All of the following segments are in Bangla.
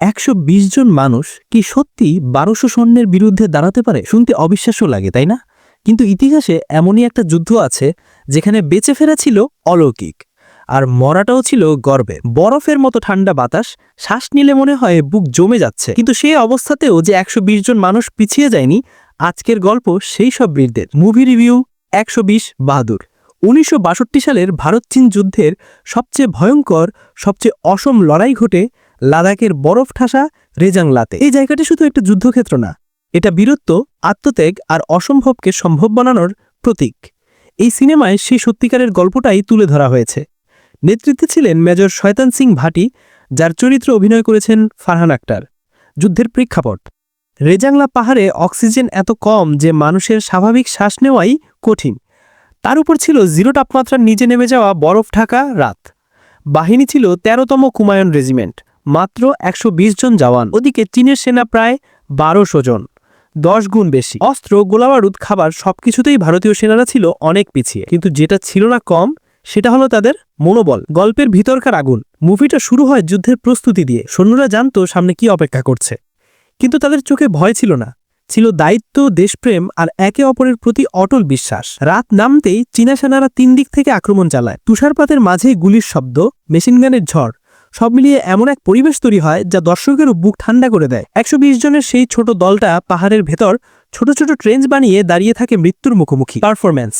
120 জন মানুষ কি সত্যি 1200 সৈন্যের বিরুদ্ধে দাঁড়াতে পারে? শুনতে অবিশ্বাস্য লাগে, তাই না? কিন্তু ইতিহাসে এমনই একটা যুদ্ধ আছে যেখানে বেঁচে ফেরা ছিল অলৌকিক, আর মরাটাও ছিল গর্বে। বরফের মতো ঠান্ডা বাতাস, শ্বাস নিলে মনে হয় বুক জমে যাচ্ছে। কিন্তু সেই অবস্থাতেও যে 120 জন মানুষ পিছিয়ে যায়নি, আজকের গল্প সেই সব বীরদের। মুভি রিভিউ 120 বাহাদুর। 1962 সালের ভারত-চীন যুদ্ধের সবচেয়ে ভয়ঙ্কর, সবচেয়ে অসম লড়াই ঘটে লাদাখের বরফ ঠাসা রেজাংলাতে। এই জায়গাটি শুধু একটা যুদ্ধক্ষেত্র না, এটা বীরত্ব, আত্মত্যাগ আর অসম্ভবকে সম্ভব বানানোর প্রতীক। এই সিনেমায় সেই সত্যিকারের গল্পটাই তুলে ধরা হয়েছে। নেতৃত্বে ছিলেন মেজর শয়তান সিং ভাটি, যার চরিত্রে অভিনয় করেছেন ফারহান আক্তার। যুদ্ধের প্রেক্ষাপট: রেজাংলা পাহাড়ে অক্সিজেন এত কম যে মানুষের স্বাভাবিক শ্বাস নেওয়াই কঠিন। তার উপর ছিল 0 তাপমাত্রার নিচে নেমে যাওয়া বরফ ঢাকা রাত। বাহিনী ছিল 13তম কুমায়ুন রেজিমেন্ট, মাত্র 120 জন জওয়ান। ওদিকে চীনের সেনা প্রায় 1200 জন, 10 গুণ বেশি। অস্ত্র, গোলাবারুদ, খাবার সবকিছুতেই ভারতীয় সেনারা ছিল অনেক পিছিয়ে। কিন্তু যেটা ছিল না কম, সেটা হলো তাদের মনোবল। গল্পের ভিতরকার আগুন। মুভিটা শুরু হয় যুদ্ধের প্রস্তুতি দিয়ে। সৈন্যরা জানতো সামনে কি অপেক্ষা করছে, কিন্তু তাদের চোখে ভয় ছিল না, ছিল দায়িত্ব, দেশপ্রেম আর একে অপরের প্রতি অটল বিশ্বাস। রাত নামতেই চীনা সেনারা 3 দিক থেকে আক্রমণ চালায়। তুষারপাতের মাঝে গুলির শব্দ, মেশিনগানের ঝড়, সব মিলিয়ে এমন এক পরিবেশ তৈরি হয় যা দর্শকেরও বুক ঠান্ডা করে দেয়। 120 জনের সেই ছোট দলটা পাহাড়ের ভেতর ছোট ছোট ট্রেঞ্চ বানিয়ে দাঁড়িয়ে থাকে মৃত্যুর মুখোমুখি। পারফরম্যান্স: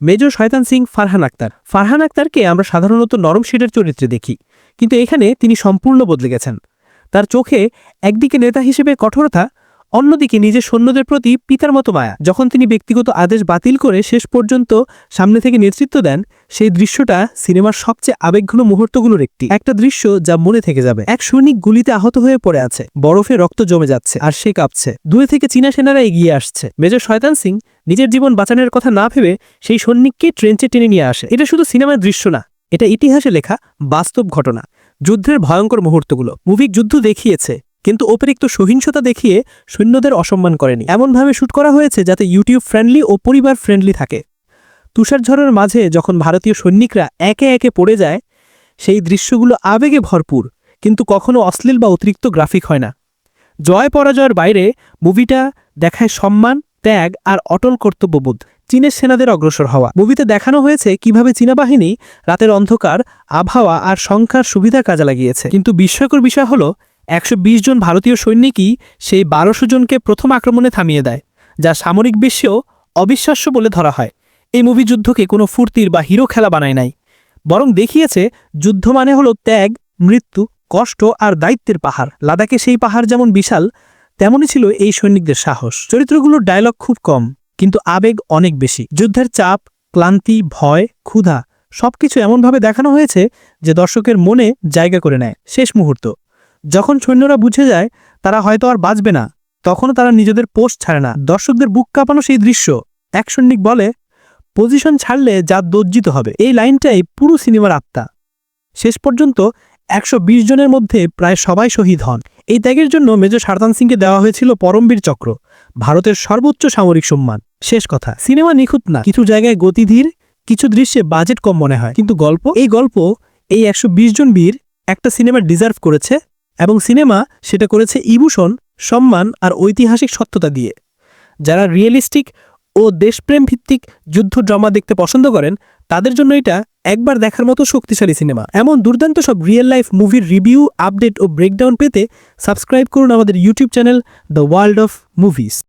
মেজর শয়তান সিং ফারহান আক্তার। ফারহান আক্তারকে আমরা সাধারণত নরম শেডের চরিত্রে দেখি, কিন্তু এখানে তিনি সম্পূর্ণ বদলে গেছেন। তার চোখে একদিকে নেতা হিসেবে কঠোরতা, অন্যদিকে নিজের সৈন্যদের প্রতি পিতার মতো মায়া। যখন তিনি ব্যক্তিগত আদেশ বাতিল করে শেষ পর্যন্ত সামনে থেকে নেতৃত্ব দেন, সেই দৃশ্যটা সিনেমার সবচেয়ে আবেগঘন মুহূর্তগুলোর একটি। একটা দৃশ্য যা মনে থেকে যাবে। এক সৈনিক গুলিতে আহত হয়ে পড়ে আছে, বরফে রক্ত জমে যাচ্ছে আর সে কাঁপছে। দূরে থেকে চীনা সেনারা এগিয়ে আসছে। মেজর শয়তান সিং নিজের জীবন বাঁচানোর কথা না ভেবে সেই সৈনিককে ট্রেঞ্চে টেনে নিয়ে আসে। এটা শুধু সিনেমার দৃশ্য না, এটা ইতিহাসে লেখা বাস্তব ঘটনা। যুদ্ধের ভয়ঙ্কর মুহূর্তগুলো। মুভি যুদ্ধ দেখিয়েছে, কিন্তু অতিরিক্ত সহিংসতা দেখিয়ে সৈন্যদের অসম্মান করেনি। এমনভাবে শুট করা হয়েছে যাতে ইউটিউব ফ্রেন্ডলি ও পরিবার ফ্রেন্ডলি থাকে। তুষারঝড়ের মাঝে যখন ভারতীয় সৈনিকরা একে একে পড়ে যায়, সেই দৃশ্যগুলো আবেগে ভরপুর, কিন্তু কখনো অশ্লীল বা অতিরিক্ত গ্রাফিক হয় না। জয় পরাজয়ের বাইরে মুভিটা দেখায় সম্মান, ত্যাগ আর অটল কর্তব্যবোধ। চীনের সেনাদের অগ্রসর হওয়া। মুভিতে দেখানো হয়েছে কিভাবে চীনা বাহিনী রাতের অন্ধকার, আবহাওয়া আর সংখ্যার সুবিধা কাজে লাগিয়েছে। কিন্তু বিস্ময়কর বিষয় হলো 120 জন ভারতীয় সৈনিকই সেই 1200 জনকে প্রথম আক্রমণে থামিয়ে দেয়, যা সামরিক বিশ্বেও অবিশ্বাস্য বলে ধরা হয়। এই মুভি যুদ্ধকে কোনো ফুর্তির বা হিরো খেলা বানায় নাই, বরং দেখিয়েছে যুদ্ধ মানে হলো ত্যাগ, মৃত্যু, কষ্ট আর দায়িত্বের পাহাড়। লাদাখে সেই পাহাড় যেমন বিশাল, তেমনই ছিল এই সৈনিকদের সাহস। চরিত্রগুলোর ডায়লগ খুব কম, কিন্তু আবেগ অনেক বেশি। যুদ্ধের চাপ, ক্লান্তি, ভয়, ক্ষুধা সবকিছু এমনভাবে দেখানো হয়েছে যে দর্শকের মনে জায়গা করে নেয়। শেষ মুহূর্ত: যখন সৈন্যরা বুঝে যায় তারা হয়তো আর বাঁচবে না, তখনও তারা নিজেদের পোস্ট ছাড়ে না। দর্শকদের বুক কাঁপানো সেই দৃশ্য। এক সৈনিক বলে, পজিশন ছাড়লে যা লজ্জিত হবে। এই লাইনটাই পুরো সিনেমার আত্মা। শেষ পর্যন্ত 120 জনের মধ্যে প্রায় সবাই শহীদ হন। এই ত্যাগের জন্য মেজর শয়তান সিংকে দেওয়া হয়েছিল পরমবীর চক্র, ভারতের সর্বোচ্চ সামরিক সম্মান। শেষ কথা, সিনেমা নিখুঁত না, কিছু জায়গায় গতিধীর, কিছু দৃশ্যে বাজেট কম মনে হয়, কিন্তু গল্প এই 120 জন বীর একটা সিনেমা ডিজার্ভ করেছে, এবং সিনেমা সেটা করেছে ইমোশন, সম্মান আর ঐতিহাসিক সত্যতা দিয়ে। যারা রিয়েলিস্টিক ও দেশপ্রেম ভিত্তিক যুদ্ধ ড্রামা দেখতে পছন্দ করেন, তাদের জন্য এটা একবার দেখার মতো শক্তিশালী সিনেমা। এমন দুর্দান্ত সব রিয়েল লাইফ মুভির রিভিউ, আপডেট ও ব্রেকডাউন পেতে সাবস্ক্রাইব করুন আমাদের YouTube channel the world of movies.